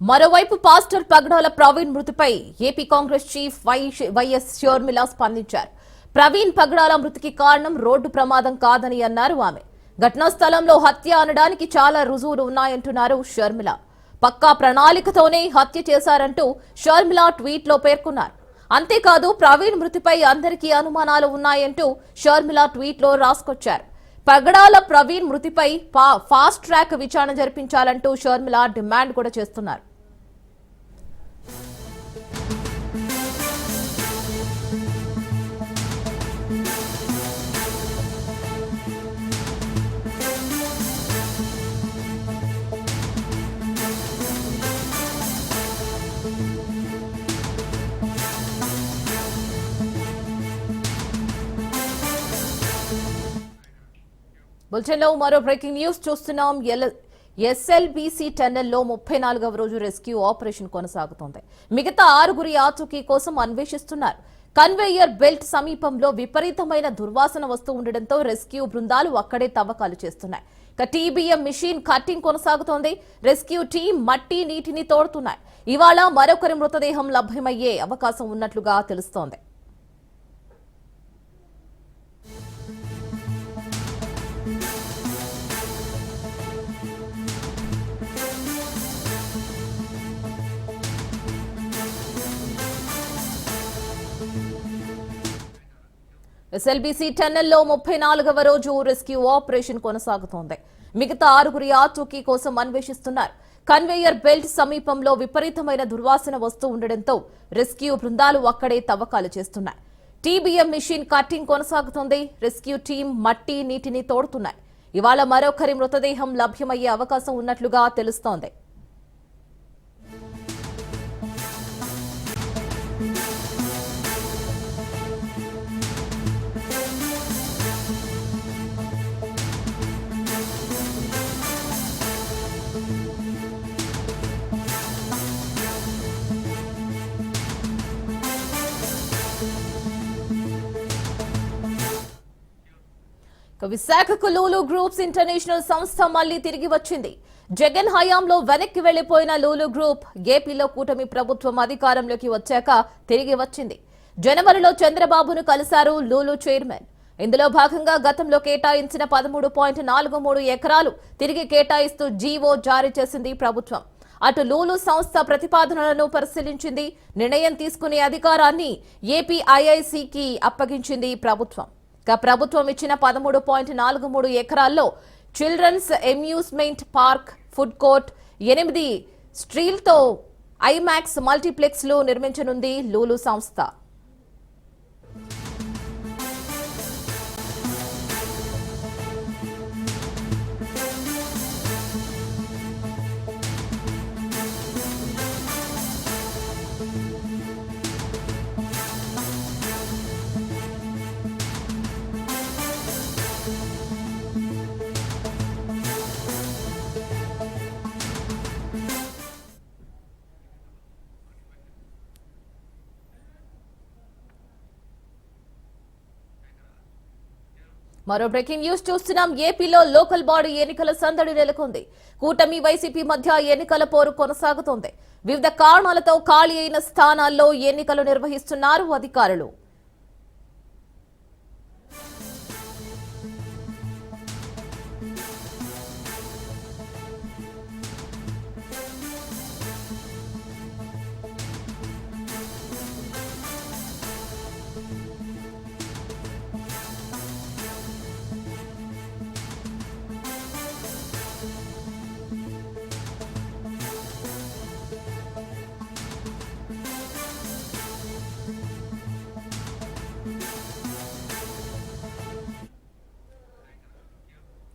మరోవైపు పాస్టర్ పగడాల ప్రవీణ్ మృతిపై AP Congress chief YS Sharmila స్పందించారు. ప్రవీణ్ పగడాల మృతికి కారణం రోడ్డు ప్రమాదం కాదని అన్నారు ఆమె. ఘటనా స్థలంలో హత్య అనడానికి చాలా రుజువులు ఉన్నాయంటున్నారు షర్మిల. పక్కా ప్రణాళికతోనే హత్య చేశారంటూ షర్మిల ట్వీట్ లో పేర్కొన్నారు. అంతేకాదు ప్రవీణ్ మృతిపై అందరికీ అనుమానాలు ఉన్నాయంటూ షర్మిల ట్వీట్ లో రాసుకొచ్చారు. పగడాల ప్రవీణ్ మృతిపై ఫాస్ట్ ట్రాక్ విచారణ జరిపించాలంటూ షర్మిల డిమాండ్ కూడా చేస్తున్నారు. బులెటిన్లో మరో బ్రేకింగ్ న్యూస్ చూస్తున్నాం. ఎస్ఎల్బీసీ టన్నెల్లో 34వ రోజు రెస్క్యూ ఆపరేషన్ కొనసాగుతోంది. మిగతా 6గురి ఆచూకీ కోసం అన్వేషిస్తున్నారు. కన్వేయర్ బెల్ట్ సమీపంలో విపరీతమైన దుర్వాసన వస్తూ ఉండడంతో రెస్క్యూ బృందాలు అక్కడే తవ్వకాలు చేస్తున్నాయి. టీబీఎం మిషన్ కట్టింగ్ కొనసాగుతోంది. రెస్క్యూ టీం మట్టి నీటిని తోడుతున్నాయి. ఇవాళ మరొకరి మృతదేహం లభ్యమయ్యే అవకాశం ఉన్నట్లుగా తెలుస్తోంది. ఎస్ఎల్బీసీ టన్నెల్లో 34వ రోజు రెస్క్యూ ఆపరేషన్ కొనసాగుతోంది. మిగతా 6గురి ఆచూకీ కోసం అన్వేషిస్తున్నారు. కన్వేయర్ బెల్ట్ సమీపంలో విపరీతమైన దుర్వాసన వస్తూ ఉండడంతో రెస్క్యూ బృందాలు అక్కడే తవ్వకాలు చేస్తున్నాయి. టీబీఎం మిషన్ కట్టింగ్ కొనసాగుతోంది. రెస్క్యూ టీం మట్టి నీటిని తోడుతున్నాయి. ఇవాళ మరొకరి మృతదేహం లభ్యమయ్యే అవకాశం ఉన్నట్లుగా తెలుస్తోంది. విశాఖకు లూలు గ్రూప్స్ ఇంటర్నేషనల్ సంస్థ మళ్లీ తిరిగి వచ్చింది. జగన్ హయాంలో వెనక్కి వెళ్లిపోయిన లూలు గ్రూప్ ఏపీలో కూటమి ప్రభుత్వం అధికారంలోకి వచ్చాక తిరిగి వచ్చింది. జనవరిలో చంద్రబాబును కలిశారు లూలు చైర్మన్. ఇందులో భాగంగా గతంలో కేటాయించిన 13.43 ఎకరాలు తిరిగి కేటాయిస్తూ జీవో జారీ చేసింది ప్రభుత్వం. అటు లూలు సంస్థ ప్రతిపాదనలను పరిశీలించింది. నిర్ణయం తీసుకునే అధికారాన్ని ఏపీఐఐసికి అప్పగించింది ప్రభుత్వం. ప్రభుత్వం ఇచ్చిన 13.43 ఎకరాల్లో children's amusement park, food court, 8 స్ట్రీల్తో ఐమాక్స్ మల్టీప్లెక్స్లు నిర్మించనుంది లూలు సంస్థ. మరో బ్రేకింగ్ న్యూస్ చూస్తున్నాం. ఏపీలో లోకల్ బాడీ ఎన్నికల సందడి నెలకొంది. కూటమి వైసీపీ మధ్య ఎన్నికల పోరు కొనసాగుతోంది. వివిధ కారణాలతో ఖాళీ అయిన స్థానాల్లో ఎన్నికలు నిర్వహిస్తున్నారు అధికారులు.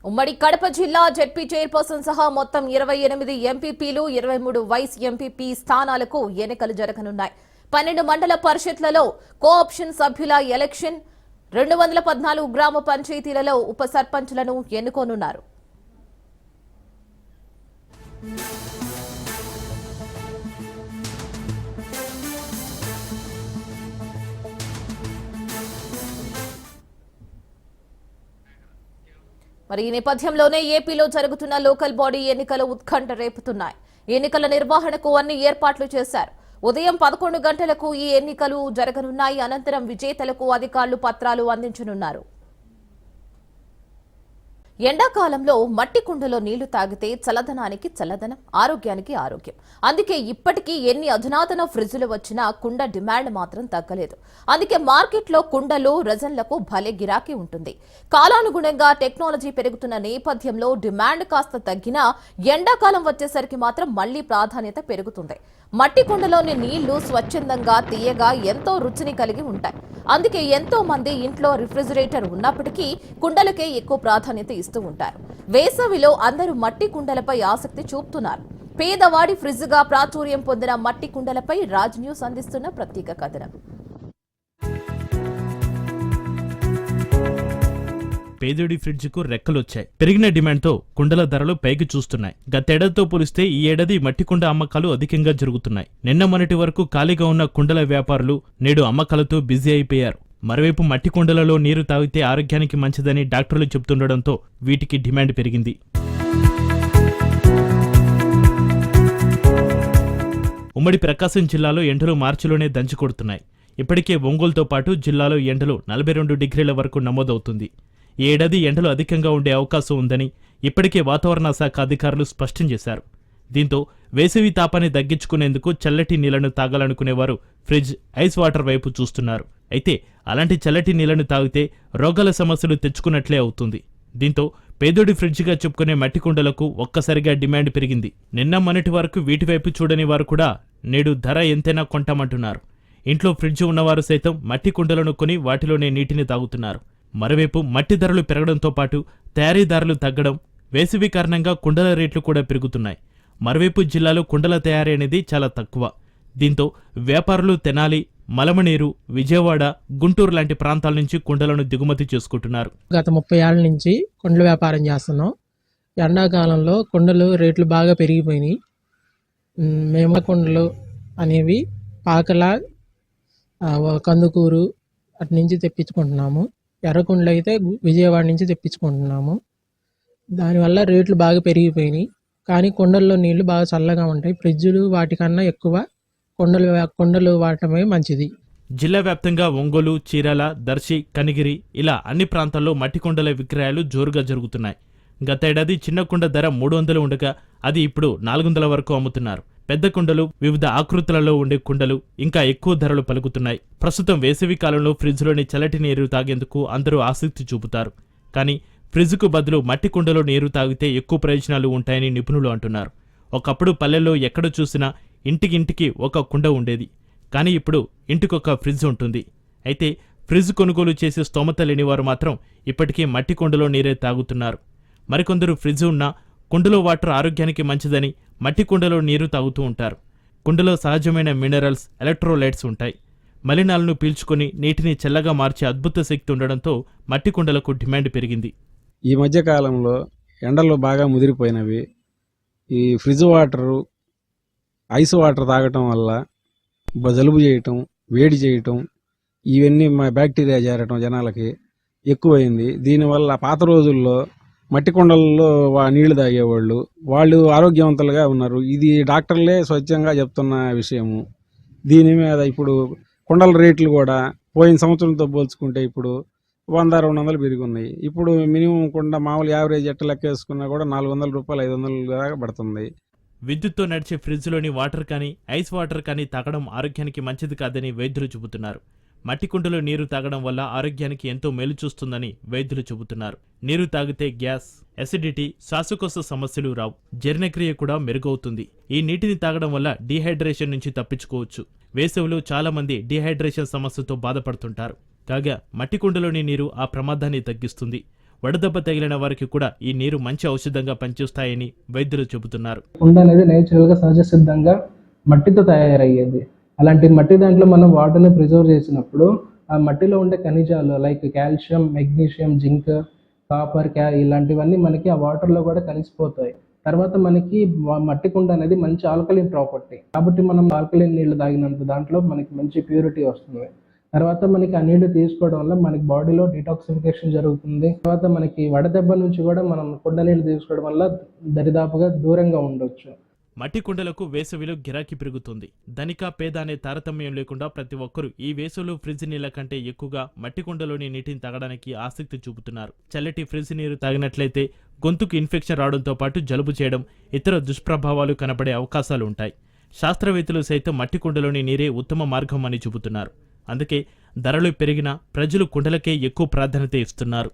ఉమ్మడి కడప జిల్లా జెడ్పీ చైర్పర్సన్ సహా మొత్తం 28 ఎంపీపీలు, 23 వైస్ ఎంపీపీ స్థానాలకు ఎన్నికలు జరగనున్నాయి. 12 మండల పరిషత్లలో కోఆప్షన్ సభ్యుల ఎలక్షన్, 214 గ్రామ పంచాయతీలలో ఉప సర్పంచ్లను ఎన్నుకోనున్నారు. మరి ఈ నేపథ్యంలోనే ఏపీలో జరుగుతున్న లోకల్ బాడీ ఎన్నికలు ఉత్కంఠ రేపుతున్నాయి. ఎన్నికల నిర్వహణకు అన్ని ఏర్పాట్లు చేశారు. ఉదయం 11 గంటలకు ఈ ఎన్నికలు జరగనున్నాయి. అనంతరం విజేతలకు అధికారులు పత్రాలు అందించనున్నారు. ఎండాకాలంలో మట్టి కుండలో నీళ్లు తాగితే చల్లదనానికి చల్లదనం, ఆరోగ్యానికి ఆరోగ్యం. అందుకే ఇప్పటికీ ఎన్ని అధునాతన ఫ్రిడ్జులు వచ్చినా కుండ డిమాండ్ మాత్రం తగ్గలేదు. అందుకే మార్కెట్లో కుండలు, రెజన్లకు భలే గిరాకీ ఉంటుంది. కాలానుగుణంగా టెక్నాలజీ పెరుగుతున్న నేపథ్యంలో డిమాండ్ కాస్త తగ్గినా ఎండాకాలం వచ్చేసరికి మాత్రం మళ్లీ ప్రాధాన్యత పెరుగుతుంది. మట్టి కుండలోని నీళ్లు స్వచ్ఛందంగా, తీయగా, ఎంతో రుచిని కలిగి ఉంటాయి. అందుకే ఎంతో మంది ఇంట్లో రిఫ్రిజిరేటర్ ఉన్నప్పటికీ కుండలకే ఎక్కువ ప్రాధాన్యత ఇస్తూ ఉంటారు. వేసవిలో అందరూ మట్టి కుండలపై ఆసక్తి చూపుతున్నారు. పేదవాడి ఫ్రిడ్జ్ గా ప్రాచుర్యం పొందిన మట్టి కుండలపై రాజ్ న్యూస్ అందిస్తున్న ప్రత్యేక కథనం. పేదోడి ఫ్రిడ్జ్కు రెక్కలొచ్చాయి. పెరిగిన డిమాండ్తో కుండల ధరలు పైకి చూస్తున్నాయి. గతేడాదితో పోలిస్తే ఈ ఏడాది మట్టి కుండ అమ్మకాలు అధికంగా జరుగుతున్నాయి. నిన్న మొన్నటి వరకు ఖాళీగా ఉన్న కుండల వ్యాపారులు నేడు అమ్మకాలతో బిజీ అయిపోయారు. మరోవైపు మట్టి కుండలలో నీరు తాగితే ఆరోగ్యానికి మంచిదని డాక్టర్లు చెబుతుండటంతో వీటికి డిమాండ్ పెరిగింది. ఉమ్మడి ప్రకాశం జిల్లాలో ఎండలు మార్చిలోనే దంచుకొడుతున్నాయి. ఇప్పటికే ఒంగోలుతో పాటు జిల్లాలో ఎండలు 42 డిగ్రీల వరకు నమోదవుతుంది. ఈ ఏడాది ఎండలు అధికంగా ఉండే అవకాశం ఉందని ఇప్పటికే వాతావరణ శాఖ అధికారులు స్పష్టం చేశారు. దీంతో వేసవి తాపాన్ని తగ్గించుకునేందుకు చల్లటి నీళ్లను తాగాలనుకునేవారు ఫ్రిడ్జ్, ఐస్ వాటర్ వైపు చూస్తున్నారు. అయితే అలాంటి చల్లటి నీళ్లను తాగితే రోగాల సమస్యలు తెచ్చుకున్నట్లే అవుతుంది. దీంతో పేదోడి ఫ్రిడ్జ్గా చెప్పుకునే మట్టి కుండలకు ఒక్కసారిగా డిమాండ్ పెరిగింది. నిన్న మొన్నటి వరకు వీటివైపు చూడని వారు కూడా నేడు ధర ఎంతైనా కొంటామంటున్నారు. ఇంట్లో ఫ్రిడ్జ్ ఉన్నవారు సైతం మట్టి కుండలను కొని వాటిలోనే నీటిని తాగుతున్నారు. మరోవైపు మట్టి ధరలు పెరగడంతో పాటు తయారీదారులు తగ్గడం, వేసవి కారణంగా కుండల రేట్లు కూడా పెరుగుతున్నాయి. మరోవైపు జిల్లాలో కుండల తయారీ అనేది చాలా తక్కువ. దీంతో వ్యాపారులు తెనాలి, మలమనేరు, విజయవాడ, గుంటూరు లాంటి ప్రాంతాల నుంచి కుండలను దిగుమతి చేసుకుంటున్నారు. గత 30 ఏళ్ల నుంచి కుండల వ్యాపారం చేస్తున్నాం. ఎండాకాలంలో కుండలు రేట్లు బాగా పెరిగిపోయినాయి. మేము కుండలు అనేవి పాకల, కందుకూరు అటు నుంచి తెప్పించుకుంటున్నాము. ఎర్రకుండలు అయితే విజయవాడ నుంచి తెప్పించుకుంటున్నాము. దానివల్ల రేట్లు బాగా పెరిగిపోయినాయి. కానీ కుండల్లో నీళ్లు బాగా చల్లగా ఉంటాయి. ఫ్రిడ్జులు వాటికన్నా ఎక్కువ కుండలు వాడటమే మంచిది. జిల్లా వ్యాప్తంగా ఒంగోలు, చీరాల, దర్శి, కనిగిరి ఇలా అన్ని ప్రాంతాల్లో మట్టి కుండల విక్రయాలు జోరుగా జరుగుతున్నాయి. గతేడాది చిన్న కుండ ధర 300 ఉండగా అది ఇప్పుడు 400 వరకు అమ్ముతున్నారు. పెద్ద కుండలు, వివిధ ఆకృతులలో ఉండే కుండలు ఇంకా ఎక్కువ ధరలు పలుకుతున్నాయి. ప్రస్తుతం వేసవి కాలంలో ఫ్రిడ్జ్లోని చల్లటి నీరు తాగేందుకు అందరూ ఆసక్తి చూపుతారు. కానీ ఫ్రిడ్జ్కు బదులు మట్టి కుండలో నీరు తాగితే ఎక్కువ ప్రయోజనాలు ఉంటాయని నిపుణులు అంటున్నారు. ఒకప్పుడు పల్లెల్లో ఎక్కడ చూసినా ఇంటికి ఒక కుండ ఉండేది. కానీ ఇప్పుడు ఇంటికొక ఫ్రిడ్జ్ ఉంటుంది. అయితే ఫ్రిడ్జ్ కొనుగోలు చేసే స్తోమత లేనివారు మాత్రం ఇప్పటికీ మట్టి కుండలో నీరే తాగుతున్నారు. మరికొందరు ఫ్రిడ్జ్ ఉన్నా కుండలో వాటర్ ఆరోగ్యానికి మంచిదని మట్టి కుండలో నీరు తాగుతూ ఉంటారు. కుండలో సహజమైన మినరల్స్, ఎలక్ట్రోలైట్స్ ఉంటాయి. మలినాలను పీల్చుకొని నీటిని చల్లగా మార్చే అద్భుత శక్తి ఉండడంతో మట్టి కుండలకు డిమాండ్ పెరిగింది. ఈ మధ్యకాలంలో ఎండలు బాగా ముదిరిపోయినవి. ఈ ఫ్రిడ్జ్ వాటరు, ఐస్ వాటర్ తాగటం వల్ల జలుబు చేయటం, వేడి చేయటం, ఇవన్నీ బ్యాక్టీరియా చేరటం జనాలకి ఎక్కువైంది. దీనివల్ల పాత రోజుల్లో మట్టి కుండల్లో నీళ్లు తాగేవాళ్ళు, వాళ్ళు ఆరోగ్యవంతులుగా ఉన్నారు. ఇది డాక్టర్లే స్వచ్ఛంగా చెప్తున్న విషయము. దీని మీద ఇప్పుడు కుండల రేట్లు కూడా పోయిన సంవత్సరంతో పోల్చుకుంటే ఇప్పుడు 100-200 పెరిగి ఉన్నాయి. ఇప్పుడు మినిమం కుండ మామూలు యావరేజ్ ఎట్ట లెక్కేసుకున్నా కూడా 400 రూపాయలు, 500 దాకా పడుతుంది. విద్యుత్తో నడిచే ఫ్రిడ్జ్లోని వాటర్ కానీ, ఐస్ వాటర్ కానీ తాగడం ఆరోగ్యానికి మంచిది కాదని వైద్యులు చెబుతున్నారు. మట్టి కుండలో నీరు తాగడం వల్ల ఆరోగ్యానికి ఎంతో మేలు చూస్తుందని వైద్యులు చెబుతున్నారు. నీరు తాగితే గ్యాస్, అసిడిటీ, శ్వాసకోశ సమస్యలు రావు. జీర్ణక్రియ కూడా మెరుగవుతుంది. ఈ నీటిని తాగడం వల్ల డీహైడ్రేషన్ నుంచి తప్పించుకోవచ్చు. వేసవిలో చాలా మంది డీహైడ్రేషన్ సమస్యతో బాధపడుతుంటారు. కాగా మట్టి కుండలోని నీరు ఆ ప్రమాదాన్ని తగ్గిస్తుంది. వడదెబ్బ తగిలిన వారికి కూడా ఈ నీరు మంచి ఔషధంగా పనిచేస్తాయని వైద్యులు చెబుతున్నారు. కుండ అనేది నేచురల్ గా సహజ సిద్ధంగా మట్టితో తయారయ్యేది. అలాంటి మట్టి దాంట్లో మనం వాటర్ని ప్రిజర్వ్ చేసినప్పుడు ఆ మట్టిలో ఉండే ఖనిజాలు like calcium, magnesium, zinc, copper, ఇలాంటివన్నీ మనకి ఆ వాటర్లో కూడా కలిసిపోతాయి. తర్వాత మనకి మట్టి కుండ అనేది మంచి ఆల్కలిన్ ప్రాపర్టీ కాబట్టి మనం ఆల్కలిన్ నీళ్లు తాగినంత దాంట్లో మనకి మంచి ప్యూరిటీ వస్తుంది. తర్వాత మనకి ఆ నీళ్లు తీసుకోవడం వల్ల మనకి బాడీలో డిటాక్సిఫికేషన్ జరుగుతుంది. తర్వాత మనకి వడదెబ్బ నుంచి కూడా మనం కుండ నీళ్లు తీసుకోవడం వల్ల దరిదాపుగా దూరంగా ఉండొచ్చు. మట్టి కుండలకు వేసవిలో గిరాకీ పెరుగుతుంది. ధనిక పేద అనే తారతమ్యం లేకుండా ప్రతి ఒక్కరూ ఈ వేసవిలో ఫ్రిడ్జ్ నీళ్ల కంటే ఎక్కువగా మట్టి కుండలోని నీటిని తాగడానికి ఆసక్తి చూపుతున్నారు. చల్లటి ఫ్రిడ్జ్ నీరు తాగినట్లయితే గొంతుకు ఇన్ఫెక్షన్ రావడంతో పాటు జలుబు చేయడం, ఇతర దుష్ప్రభావాలు కనబడే అవకాశాలు ఉంటాయి. శాస్త్రవేత్తలు సైతం మట్టి కుండలోని నీరే ఉత్తమ మార్గం అని చెబుతున్నారు. అందుకే ధరలు పెరిగినా ప్రజలు కుండలకే ఎక్కువ ప్రాధాన్యత ఇస్తున్నారు.